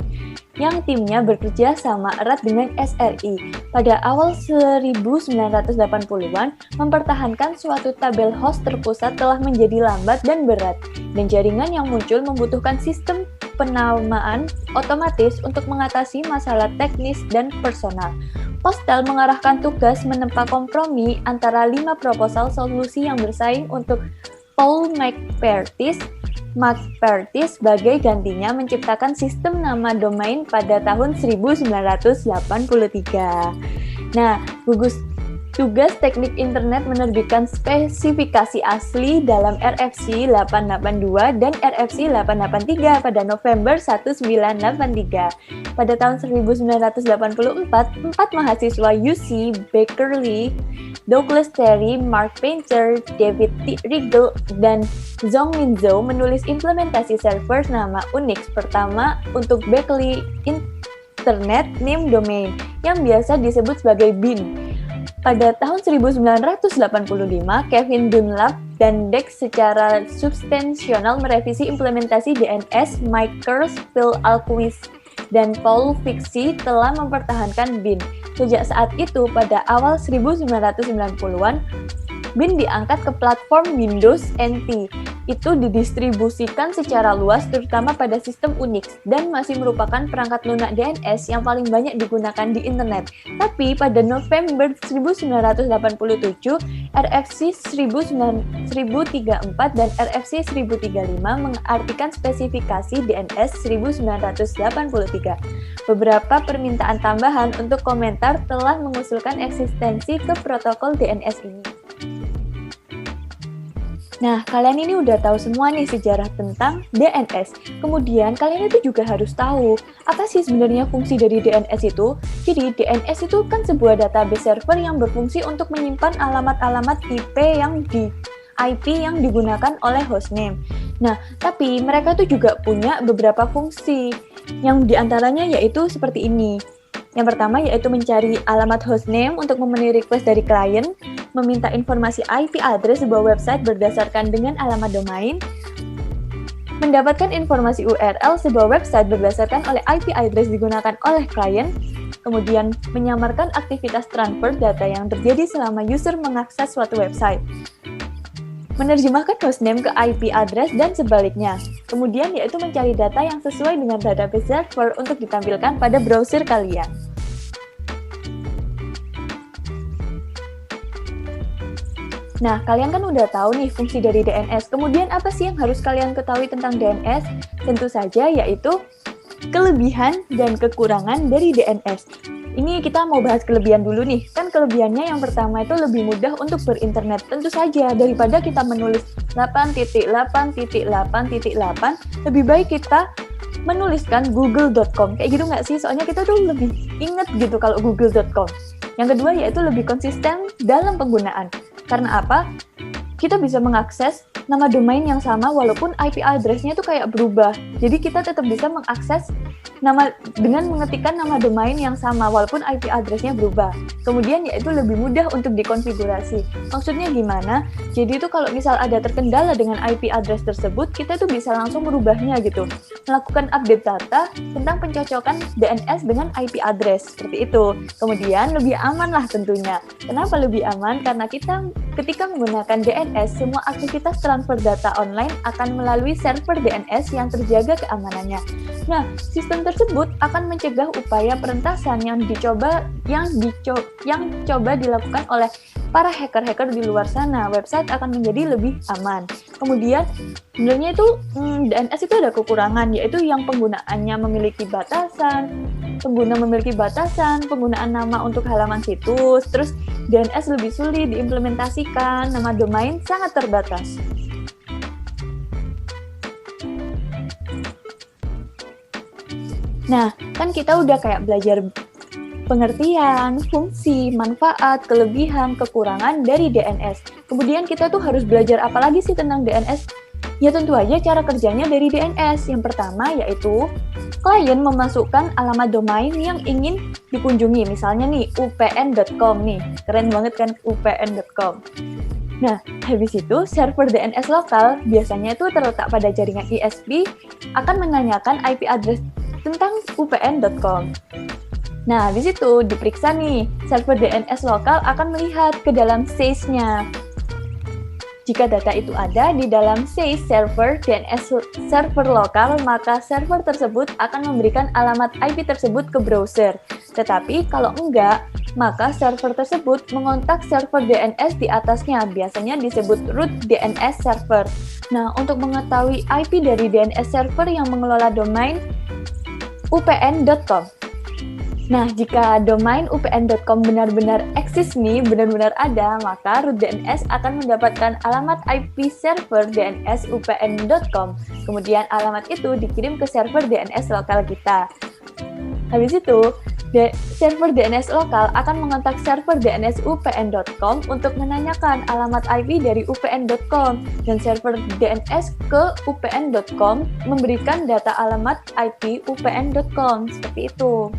yang timnya bekerja sama erat dengan SRI. Pada awal 1980-an, mempertahankan suatu tabel host terpusat telah menjadi lambat dan berat, dan jaringan yang muncul membutuhkan sistem penamaan otomatis untuk mengatasi masalah teknis dan personal. Postel mengarahkan tugas menempa kompromi antara 5 proposal solusi yang bersaing untuk Paul McPhertis sebagai gantinya menciptakan sistem nama domain pada tahun 1983. Nah, gugus tugas teknik internet menerbitkan spesifikasi asli dalam RFC 882 dan RFC 883 pada November 1983. Pada tahun 1984, 4 mahasiswa UC Berkeley, Douglas Terry, Mark Painter, David Riggle, dan Zhong Min Zhou menulis implementasi server nama Unix pertama untuk Berkeley Internet Name Domain yang biasa disebut sebagai BIN. Pada tahun 1985, Kevin Dunlap dan Dex secara substansial merevisi implementasi DNS. Mike Kurz, Phil Alquist, dan Paul Fixie telah mempertahankan BIN. Sejak saat itu, pada awal 1990-an, BIN diangkat ke platform Windows NT. Itu didistribusikan secara luas terutama pada sistem Unix dan masih merupakan perangkat lunak DNS yang paling banyak digunakan di internet. Tapi pada November 1987, RFC 1034 dan RFC 1035 mengartikan spesifikasi DNS 1983. Beberapa permintaan tambahan untuk komentar telah mengusulkan eksistensi ke protokol DNS ini. Nah, kalian ini udah tahu semua nih sejarah tentang DNS. Kemudian, kalian itu juga harus tahu, apa sih sebenarnya fungsi dari DNS itu? Jadi, DNS itu kan sebuah database server yang berfungsi untuk menyimpan alamat-alamat IP yang digunakan oleh hostname. Nah, tapi mereka tuh juga punya beberapa fungsi, yang diantaranya yaitu seperti ini. Yang pertama yaitu mencari alamat hostname untuk memenuhi request dari klien, meminta informasi IP address sebuah website berdasarkan dengan alamat domain, mendapatkan informasi URL sebuah website berdasarkan oleh IP address digunakan oleh klien, kemudian menyamarkan aktivitas transfer data yang terjadi selama user mengakses suatu website, menerjemahkan hostname ke IP address dan sebaliknya. Kemudian yaitu mencari data yang sesuai dengan database server untuk ditampilkan pada browser kalian. Nah, kalian kan udah tahu nih fungsi dari DNS. Kemudian apa sih yang harus kalian ketahui tentang DNS? Tentu saja yaitu kelebihan dan kekurangan dari DNS. Ini kita mau bahas kelebihan dulu nih. Kan kelebihannya yang pertama itu lebih mudah untuk berinternet. Tentu saja daripada kita menulis 8.8.8.8, lebih baik kita menuliskan google.com. Kayak gitu nggak sih? Soalnya kita tuh lebih inget gitu kalau google.com. Yang kedua yaitu lebih konsisten dalam penggunaan. Karena apa? Kita bisa mengakses nama domain yang sama walaupun IP address-nya itu kayak berubah. Jadi kita tetap bisa mengakses dengan mengetikkan nama domain yang sama walaupun IP address-nya berubah. Kemudian yaitu lebih mudah untuk dikonfigurasi. Maksudnya gimana? Jadi itu kalau misal ada terkendala dengan IP address tersebut, kita tuh bisa langsung merubahnya gitu. Melakukan update data tentang pencocokan DNS dengan IP address seperti itu. Kemudian lebih aman lah tentunya. Kenapa lebih aman? Karena kita ketika menggunakan DNS, semua aktivitas transfer data online akan melalui server DNS yang terjaga keamanannya. Nah, sistem tersebut akan mencegah upaya perentasan yang coba dilakukan oleh para hacker-hacker di luar sana. Website akan menjadi lebih aman. Kemudian, sebenarnya itu DNS itu ada kekurangan, yaitu yang penggunaannya memiliki batasan, penggunaan nama untuk halaman situs, terus DNS lebih sulit diimplementasikan, nama domain sangat terbatas. Nah, kan kita udah kayak belajar pengertian, fungsi, manfaat, kelebihan, kekurangan dari DNS. Kemudian kita tuh harus belajar apa lagi sih tentang DNS? Ya tentu aja cara kerjanya dari DNS. Yang pertama yaitu klien memasukkan alamat domain yang ingin dikunjungi. Misalnya nih upn.com nih. Keren banget kan upn.com. Nah, habis itu server DNS lokal biasanya itu terletak pada jaringan ISP akan menanyakan IP address tentang upn.com. Nah, habis itu diperiksa nih, server DNS lokal akan melihat ke dalam SACE-nya. Jika data itu ada di dalam SACE server DNS server lokal, maka server tersebut akan memberikan alamat IP tersebut ke browser. Tetapi kalau enggak, maka server tersebut mengontak server DNS di atasnya, biasanya disebut root DNS server. Nah, untuk mengetahui IP dari DNS server yang mengelola domain upn.com. Nah, jika domain upn.com benar-benar eksis nih, benar-benar ada, maka root DNS akan mendapatkan alamat IP server DNS upn.com. Kemudian alamat itu dikirim ke server DNS lokal kita. Habis itu, server DNS lokal akan mengontak server DNS upn.com untuk menanyakan alamat IP dari upn.com, dan server DNS ke upn.com memberikan data alamat IP upn.com. Seperti itu.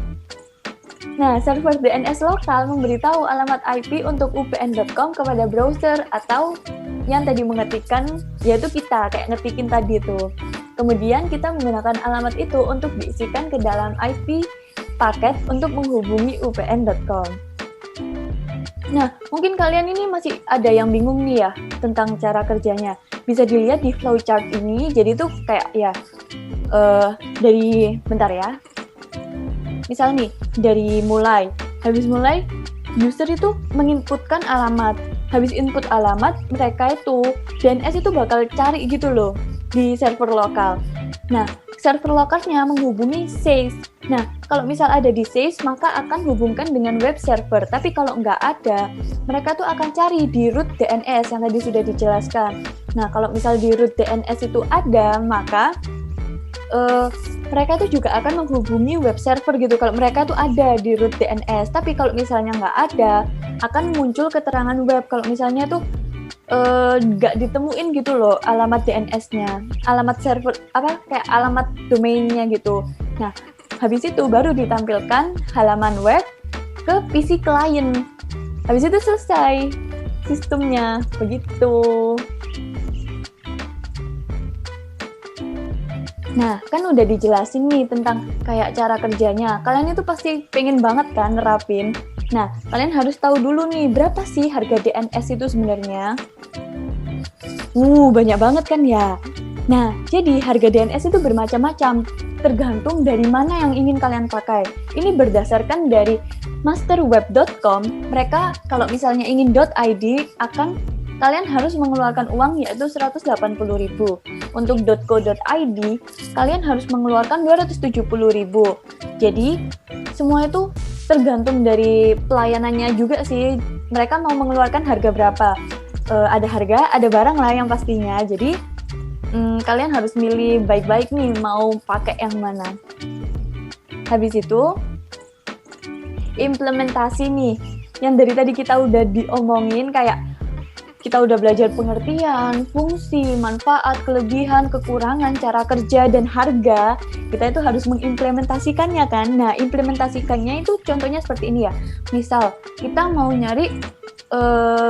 Nah, server DNS lokal memberitahu alamat IP untuk upn.com kepada browser atau yang tadi mengetikkan, yaitu kita, kayak ngetikin tadi tuh. Kemudian kita menggunakan alamat itu untuk diisikan ke dalam IP paket untuk menghubungi upn.com. Nah, mungkin kalian ini masih ada yang bingung nih ya tentang cara kerjanya. Bisa dilihat di flowchart ini, jadi tuh kayak ya, bentar ya. Misal nih, dari habis mulai, user itu menginputkan alamat. Habis input alamat, mereka itu, DNS itu bakal cari gitu loh, di server lokal. Nah, server lokalnya menghubungi SACE. Nah, kalau misal ada di SACE, maka akan hubungkan dengan web server. Tapi kalau nggak ada, mereka tuh akan cari di root DNS yang tadi sudah dijelaskan. Nah, kalau misal di root DNS itu ada, maka mereka tuh juga akan menghubungi web server gitu kalau mereka tuh ada di root DNS. Tapi kalau misalnya nggak ada, akan muncul keterangan web kalau misalnya tuh nggak ditemuin gitu loh alamat DNS-nya, alamat server kayak alamat domainnya gitu. Nah, habis itu baru ditampilkan halaman web ke PC klien. Habis itu selesai sistemnya begitu. Nah, kan udah dijelasin nih tentang kayak cara kerjanya. Kalian itu pasti pengen banget kan nerapin. Nah, kalian harus tahu dulu nih, berapa sih harga DNS itu sebenarnya? Banyak banget kan ya? Nah, jadi harga DNS itu bermacam-macam, tergantung dari mana yang ingin kalian pakai. Ini berdasarkan dari masterweb.com, mereka kalau misalnya ingin .id, kalian harus mengeluarkan uang yaitu 180.000. Untuk .co.id, kalian harus mengeluarkan 270.000. Jadi, semua itu tergantung dari pelayanannya juga sih. Mereka mau mengeluarkan harga berapa. Ada harga, ada barang lah yang pastinya. Jadi, kalian harus milih baik-baik nih mau pakai yang mana. Habis itu, implementasi nih. Yang dari tadi kita udah diomongin kayak kita udah belajar pengertian, fungsi, manfaat, kelebihan, kekurangan, cara kerja, dan harga. Kita itu harus mengimplementasikannya kan. Nah, implementasikannya itu contohnya seperti ini ya. Misal, kita mau nyari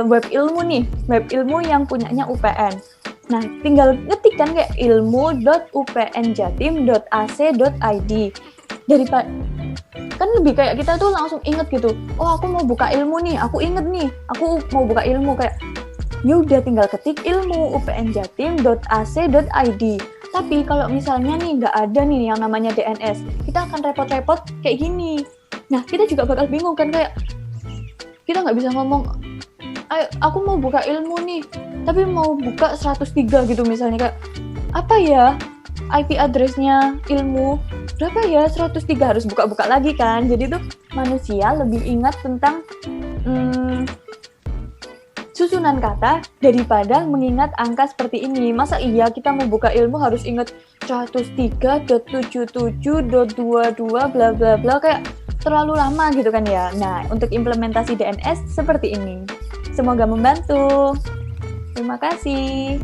web ilmu nih, web ilmu yang punyanya UPN. Nah, tinggal ngetik kan kayak ilmu.upnjatim.ac.id. Daripada kan lebih kayak kita tuh langsung inget gitu. Oh, aku mau buka ilmu nih, aku inget nih, aku mau buka ilmu kayak ya udah tinggal ketik ilmu upnjatim.ac.id. Tapi kalau misalnya nih nggak ada nih yang namanya DNS, kita akan repot-repot kayak gini. Nah, kita juga bakal bingung kan kayak kita nggak bisa ngomong, aku mau buka ilmu nih, tapi mau buka 103 gitu misalnya kayak apa ya IP address-nya ilmu berapa ya 103 harus buka-buka lagi kan. Jadi tuh manusia lebih ingat tentang susunan kata daripada mengingat angka seperti ini. Masa iya kita mau buka ilmu harus ingat 103.77.22 bla bla bla, kayak terlalu lama gitu kan ya. Nah, untuk implementasi DNS seperti ini. Semoga membantu. Terima kasih.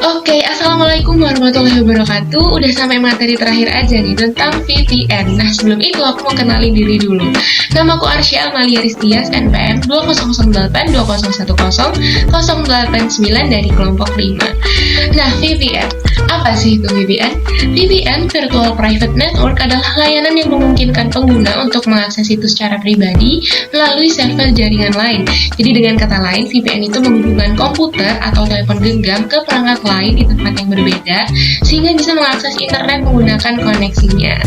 Oke, Assalamualaikum warahmatullahi wabarakatuh. Udah sampai materi terakhir aja nih tentang VPN. Nah, sebelum itu aku mau kenalin diri dulu. Namaku Arsya Amalia Ristias, NPM 2008-20010-089 dari kelompok 5. Nah, VPN. Apa sih itu VPN? VPN, Virtual Private Network, adalah layanan yang memungkinkan pengguna untuk mengakses situs secara pribadi melalui server jaringan lain. Jadi dengan kata lain, VPN itu menghubungkan komputer atau telepon genggam ke perangkat lain di tempat yang berbeda, sehingga bisa mengakses internet menggunakan koneksinya.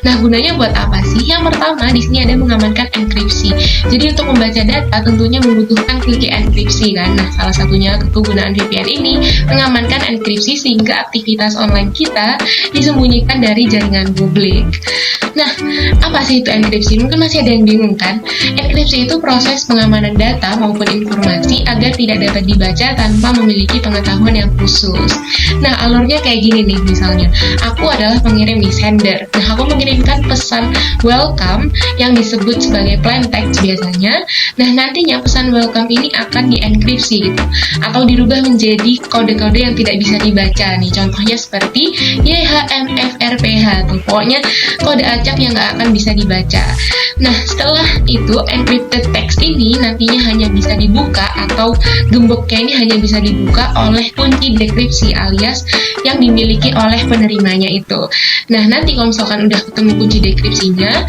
Nah, gunanya buat apa sih? Yang pertama, di sini ada mengamankan enkripsi. Jadi untuk membaca data tentunya membutuhkan kunci enkripsi kan. Nah, salah satunya kegunaan VPN ini mengamankan enkripsi sehingga aktivitas online kita disembunyikan dari jaringan publik. Nah, apa sih itu enkripsi? Mungkin masih ada yang bingung kan? Enkripsi itu proses pengamanan data maupun informasi agar tidak dapat dibaca tanpa memiliki pengetahuan yang khusus. Nah, alurnya kayak gini nih misalnya. Aku adalah pengirim di sender. Nah, aku mengirimkan pesan welcome yang disebut sebagai plain text biasanya. Nah, nantinya pesan welcome ini akan dienkripsi gitu, atau dirubah menjadi kode-kode yang tidak bisa dibaca nih. Contohnya seperti YHMFRPH tuh. Pokoknya kode acak yang nggak akan bisa dibaca. Nah, setelah itu encrypted text ini nantinya hanya bisa dibuka atau gemboknya ini hanya bisa dibuka oleh kunci dekripsi alias yang dimiliki oleh penerimanya itu. Nah, nanti kalau misalkan udah ketemu kunci dekripsinya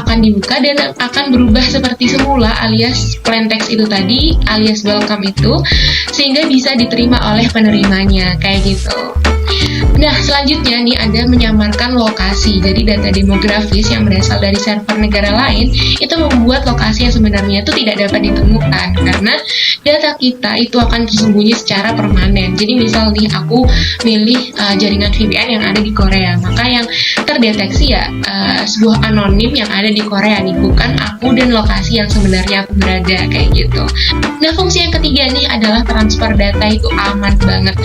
akan dibuka dan akan berubah seperti semula alias plain text itu tadi alias welcome itu, sehingga bisa diterima oleh penerimanya kayak gitu. Nah, selanjutnya nih ada menyamarkan lokasi. Jadi data demografis yang berasal dari server negara lain itu membuat lokasi yang sebenarnya itu tidak dapat ditemukan karena data kita itu akan tersembunyi secara permanen. Jadi misal nih aku milih jaringan VPN yang ada di Korea, maka yang terdeteksi ya sebuah anonim yang ada di Korea nih, bukan aku dan lokasi yang sebenarnya aku berada kayak gitu. Nah, fungsi yang ketiga nih adalah transfer data itu aman banget.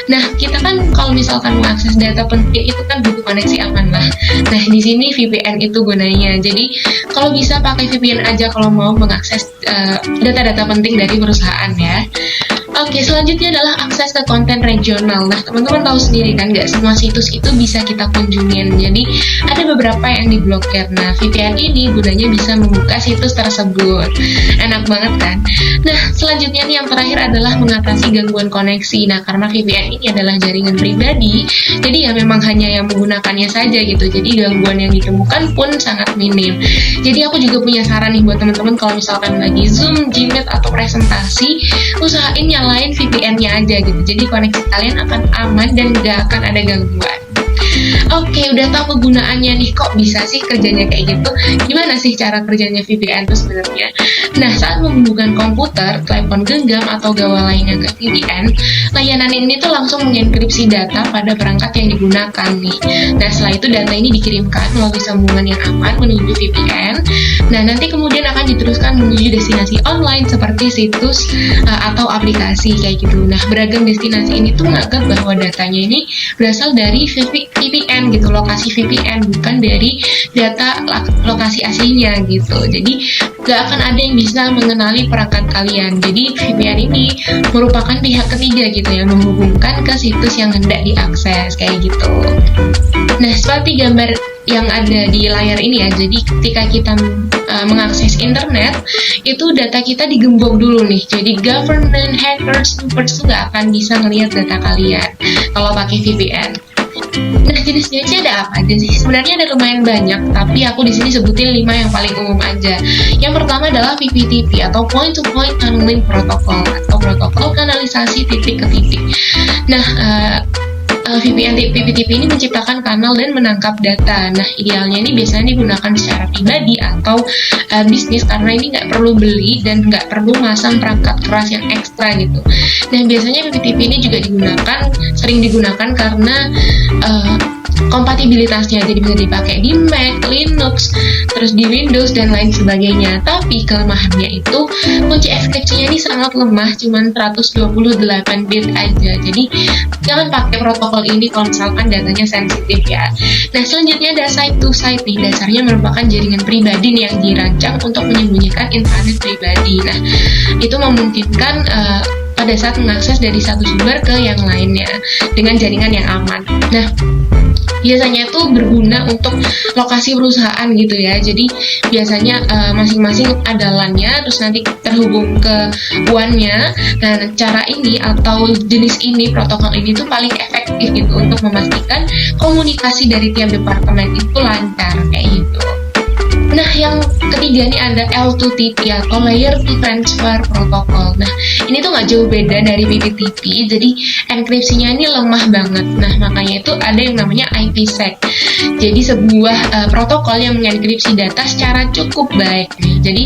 Nah, kita kan kalau misalkan mengakses data penting itu kan butuh koneksi aman lah. Nah, di sini VPN itu gunanya. Jadi, kalau bisa pakai VPN aja kalau mau mengakses data-data penting dari perusahaan ya. Oke, selanjutnya adalah akses ke konten regional. Nah, teman-teman tahu sendiri kan, nggak semua situs itu bisa kita kunjungin. Jadi, ada beberapa yang diblokir. Nah, VPN ini gunanya bisa membuka situs tersebut. Enak banget kan? Nah, selanjutnya nih yang terakhir adalah mengatasi gangguan koneksi. Nah, karena VPN ini adalah jaringan pribadi, jadi ya memang hanya yang menggunakannya saja gitu. Jadi, gangguan yang ditemukan pun sangat minim. Jadi, aku juga punya saran nih buat teman-teman kalau misalkan lagi Zoom, Gmeet, atau presentasi, usahain nyalain VPN-nya aja gitu. Jadi koneksi kalian akan aman dan gak akan ada gangguan. Oke, udah tahu kegunaannya nih, kok bisa sih kerjanya kayak gitu? Gimana sih cara kerjanya VPN itu sebenarnya? Nah, saat menghubungkan komputer, telepon genggam, atau gawai lainnya ke VPN, layanan ini tuh langsung mengenkripsi data pada perangkat yang digunakan nih. Nah, setelah itu data ini dikirimkan melalui sambungan yang aman menuju VPN. Nah, nanti kemudian akan diteruskan menuju destinasi online seperti situs atau aplikasi kayak gitu. Nah, beragam destinasi ini tuh menganggap bahwa datanya ini berasal dari VPN gitu, lokasi VPN, bukan dari data lokasi aslinya gitu. Jadi gak akan ada yang bisa mengenali perangkat kalian. Jadi VPN ini merupakan pihak ketiga gitu yang menghubungkan ke situs yang hendak diakses kayak gitu. Nah, seperti gambar yang ada di layar ini ya, jadi ketika kita mengakses internet, itu data kita digembok dulu nih. Jadi government, hackers, snoopers tuh gak akan bisa ngelihat data kalian kalau pakai VPN. Nah, jenis-jenisnya ada apa aja sih? Sebenarnya ada lumayan banyak, tapi aku di sini sebutin 5 yang paling umum aja. Yang pertama adalah PPTP atau Point to Point Tunneling Protocol atau protokol kanalisasi titik ke titik. Nah, VPN PPTP ini menciptakan kanal dan menangkap data. Nah, idealnya ini biasanya digunakan secara pribadi atau bisnis karena ini nggak perlu beli dan nggak perlu masang perangkat keras yang ekstra gitu. Nah, biasanya PPTP ini juga sering digunakan karena kompatibilitasnya, jadi bisa dipakai di Mac, Linux, terus di Windows dan lain sebagainya. Tapi kelemahannya itu kunci enkripsinya ini sangat lemah, cuman 128 bit aja. Jadi jangan pakai protokol ini kalau misalkan datanya sensitif ya. Nah, selanjutnya ada site to site nih. Dasarnya merupakan jaringan pribadi nih yang dirancang untuk menyembunyikan intranet pribadi. Nah, itu memungkinkan pada saat mengakses dari satu sumber ke yang lainnya dengan jaringan yang aman. Nah, biasanya itu berguna untuk lokasi perusahaan gitu ya. Jadi biasanya masing-masing ada LAN-nya, terus nanti terhubung ke WAN-nya. Nah, cara ini atau jenis ini, protokol ini tuh paling efektif gitu untuk memastikan komunikasi dari tiap departemen itu lancar kayak gitu. Nah, yang ketiga nih ada L2TP atau Layer to Transfer Protocol. Nah, ini tuh nggak jauh beda dari PPTP, jadi enkripsinya ini lemah banget. Nah, makanya itu ada yang namanya IPsec. Jadi sebuah protokol yang mengenkripsi data secara cukup baik nih. Jadi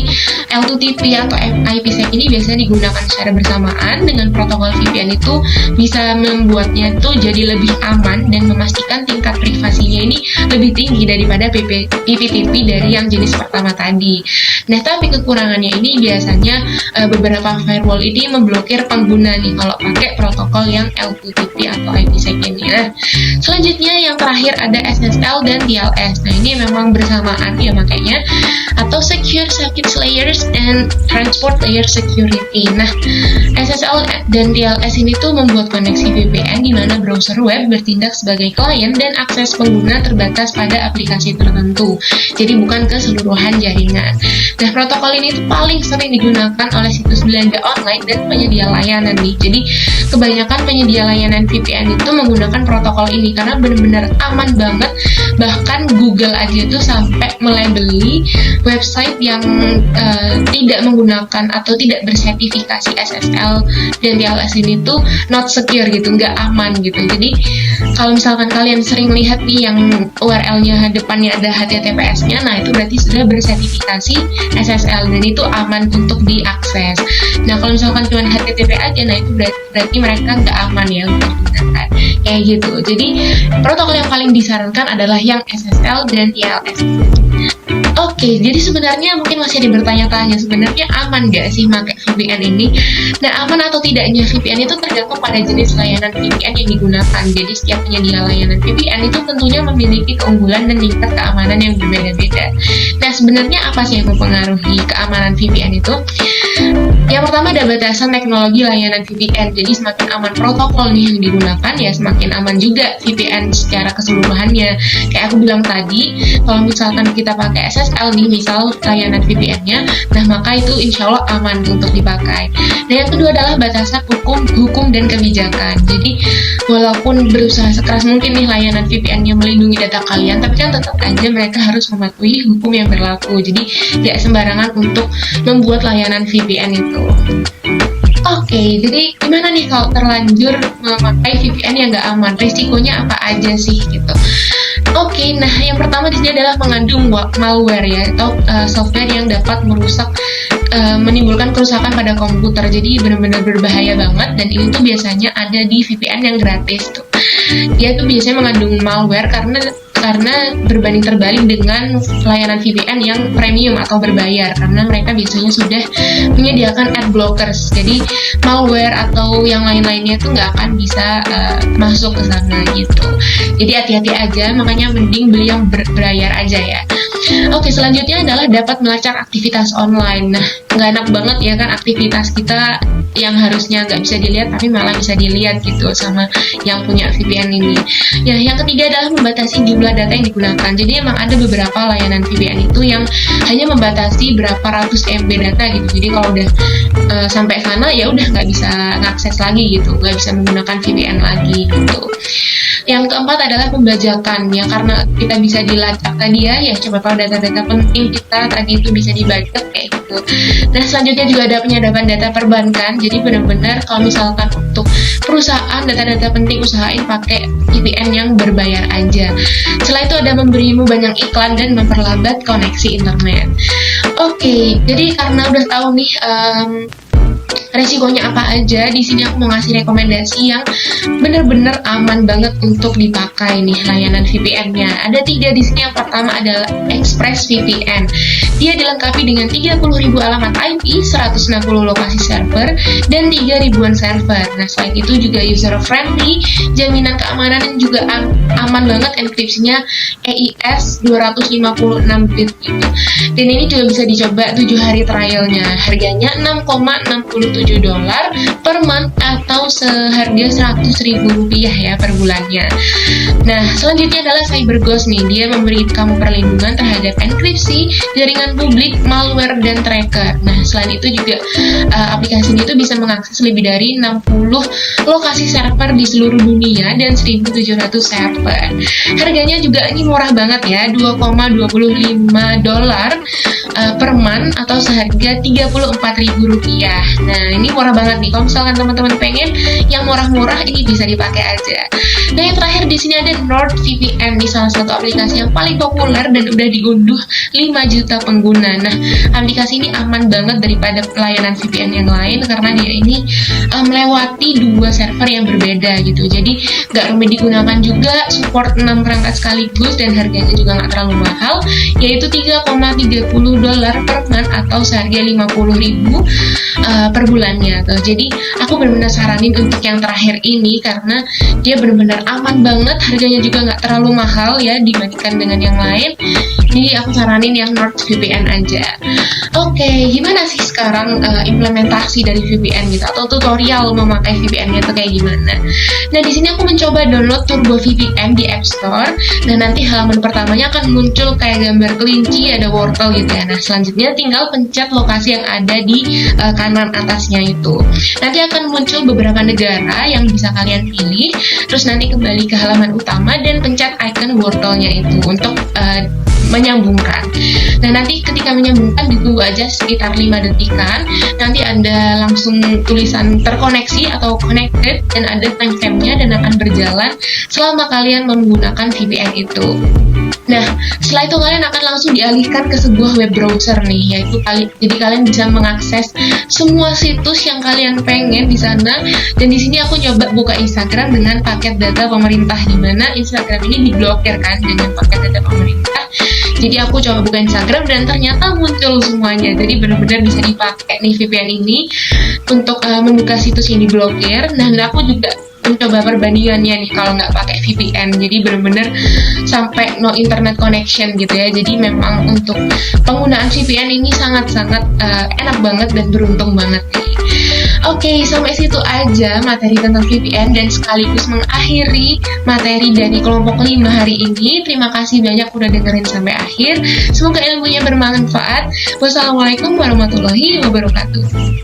L2TP atau IPsec ini biasanya digunakan secara bersamaan dengan protokol VPN itu bisa membuatnya tuh jadi lebih aman dan memastikan tingkat privasinya ini lebih tinggi daripada PPTP dari yang jenis pertama tadi. Nah, tapi kekurangannya ini biasanya beberapa firewall ini memblokir pengguna nih kalau pakai protokol yang L2TP atau IPsec ini. Nah, selanjutnya yang terakhir ada SSL dan TLS. Nah, ini memang bersamaan ya makanya, atau Secure Circuit Layers and Transport Layer Security. Nah, SSL dan TLS ini tuh membuat koneksi VPN di mana browser web bertindak sebagai klien dan akses pengguna terbatas pada aplikasi tertentu. Jadi bukan keseluruhan jaringan. Nah, protokol ini tuh paling sering digunakan oleh situs belanja online dan penyedia layanan nih. Jadi kebanyakan penyedia layanan VPN itu menggunakan protokol ini karena benar-benar aman banget. Bahkan Google aja tuh sampai melabeli website yang tidak menggunakan atau tidak bersertifikasi SSL dan TLS ini tuh not secure gitu, nggak aman gitu. Jadi kalau misalkan kalian sering lihat nih yang URL-nya depannya ada HTTPS-nya, nah itu berarti sudah bersertifikasi SSL dan itu aman untuk diakses. Nah, kalau misalkan cuma HTTP aja, nah itu berarti mereka nggak aman ya untuk digunakan kayak gitu. Jadi protokol yang paling disarankan adalah yang SSL dan TLS. Oke, jadi sebenarnya mungkin masih ada bertanya-tanya, sebenarnya aman nggak sih pakai VPN ini? Nah, aman atau tidaknya VPN itu tergantung pada jenis layanan VPN yang digunakan. Jadi setiap penyedia layanan VPN itu tentunya memiliki keunggulan dan tingkat keamanan yang berbeda-beda. Nah, sebenarnya apa sih yang mempengaruhi keamanan VPN itu? Yang pertama ada batasan teknologi layanan VPN. Jadi semakin aman protokol nih yang digunakan, ya semakin aman juga VPN secara keseluruhannya. Kayak aku bilang tadi, kalau misalkan kita pakai SSL nih, misal layanan VPN-nya, nah maka itu insya Allah aman untuk dipakai. Nah, yang kedua adalah batasan hukum dan kebijakan. Jadi walaupun berusaha sekeras mungkin nih layanan VPN-nya melindungi data kalian, tapi kan tetap aja mereka harus mematuhi hukum yang berlaku. Jadi tidak sembarangan untuk membuat layanan VPN itu. Oke, jadi gimana nih kalau terlanjur memakai VPN yang nggak aman? Risikonya apa aja sih gitu? Oke, nah yang pertama di sini adalah mengandung malware ya, atau software yang dapat merusak, menimbulkan kerusakan pada komputer. Jadi benar-benar berbahaya banget, dan ini tuh biasanya ada di VPN yang gratis tuh. Dia tuh biasanya mengandung malware karena berbanding terbalik dengan layanan VPN yang premium atau berbayar, karena mereka biasanya sudah menyediakan ad blockers. Jadi malware atau yang lain-lainnya tuh nggak akan bisa masuk ke sana gitu. Jadi hati-hati aja, makanya mending beli yang berbayar aja ya. Oke, selanjutnya adalah dapat melacak aktivitas online. Nah, nggak enak banget ya kan aktivitas kita yang harusnya nggak bisa dilihat tapi malah bisa dilihat gitu sama yang punya VPN ini. Ya, yang ketiga adalah membatasi jumlah data yang digunakan. Jadi emang ada beberapa layanan VPN itu yang hanya membatasi berapa ratus MB data gitu. Jadi kalau udah sampai sana ya udah nggak bisa ngakses lagi gitu, nggak bisa menggunakan VPN lagi gitu. Yang keempat adalah pembajakan ya, karena kita bisa dilacak tadi ya coba tahu data-data penting kita tadi itu bisa dibajak kayak gitu. Nah, selanjutnya juga ada penyadapan data perbankan. Jadi benar-benar kalau misalkan untuk perusahaan data-data penting usahain pakai VPN yang berbayar aja. Setelah itu ada memberimu banyak iklan dan memperlambat koneksi internet. Oke, jadi karena udah tahu nih resikonya apa aja, di sini aku mau ngasih rekomendasi yang bener-bener aman banget untuk dipakai nih layanan VPN-nya. Ada 3 di sini. Yang pertama adalah ExpressVPN. Dia dilengkapi dengan 30.000 alamat IP, 160 lokasi server, dan 3.000-an server. Nah, selain itu juga user friendly, jaminan keamanan dan juga aman banget, enkripsinya EIS 256 bit gitu. Dan ini juga bisa dicoba 7 hari trialnya. Harganya 6,65 $97 per month atau seharga Rp100.000 ya per bulannya. Nah, selanjutnya adalah CyberGhost nih. Dia memberi kamu perlindungan terhadap enkripsi, jaringan publik, malware, dan tracker. Nah, selain itu juga aplikasi ini tuh bisa mengakses lebih dari 60 lokasi server di seluruh dunia dan 1.700 server. Harganya juga ini murah banget ya, $2,25 per month atau seharga Rp34.000. Nah, ini murah banget nih. Kalau misalkan teman-teman pengen yang murah-murah, ini bisa dipakai aja. Nah, yang terakhir di sini ada NordVPN, ini salah satu aplikasi yang paling populer dan udah diunduh 5 juta pengguna. Nah, aplikasi ini aman banget daripada layanan VPN yang lain karena dia ini melewati 2 server yang berbeda gitu. Jadi nggak rumit digunakan juga, support 6 perangkat sekaligus dan harganya juga nggak terlalu mahal, yaitu $3,30 per month atau seharga Rp50.000 per bulannya tuh. Jadi aku benar-benar saranin untuk yang terakhir ini karena dia benar-benar aman banget, harganya juga nggak terlalu mahal ya dibandingkan dengan yang lain. Jadi aku saranin yang NordVPN aja. Oke, gimana sih sekarang implementasi dari VPN gitu atau tutorial memakai VPN-nya tuh kayak gimana? Nah, di sini aku mencoba download Turbo VPN di App Store. Nah, nanti halaman pertamanya akan muncul kayak gambar kelinci, ada wortel gitu ya. Nah, selanjutnya tinggal pencet lokasi yang ada di kanan atasnya itu. Nanti akan muncul beberapa negara yang bisa kalian pilih. Terus nanti kembali ke halaman utama dan pencet icon wortelnya itu untuk menyambungkan. Nah, nanti ketika menyambungkan ditunggu aja sekitar 5 detikan. Nanti ada langsung tulisan terkoneksi atau connected dan ada timestamp-nya dan akan berjalan selama kalian menggunakan VPN itu. Nah, setelah itu kalian akan langsung dialihkan ke sebuah web browser nih, yaitu jadi kalian bisa mengakses semua situs yang kalian pengen di sana. Dan di sini aku nyoba buka Instagram dengan paket data pemerintah, di mana Instagram ini diblokir kan dengan paket data pemerintah. Jadi aku coba buka Instagram dan ternyata muncul semuanya. Jadi benar-benar bisa dipakai nih VPN ini untuk membuka situs yang diblokir. Dan aku juga mencoba perbandingannya nih kalau nggak pakai VPN. Jadi benar-benar sampai no internet connection gitu ya. Jadi memang untuk penggunaan VPN ini sangat-sangat enak banget dan beruntung banget nih. Oke, sampai situ aja materi tentang VPN dan sekaligus mengakhiri materi dari kelompok 5 hari ini. Terima kasih banyak udah dengerin sampai akhir. Semoga ilmunya bermanfaat. Wassalamualaikum warahmatullahi wabarakatuh.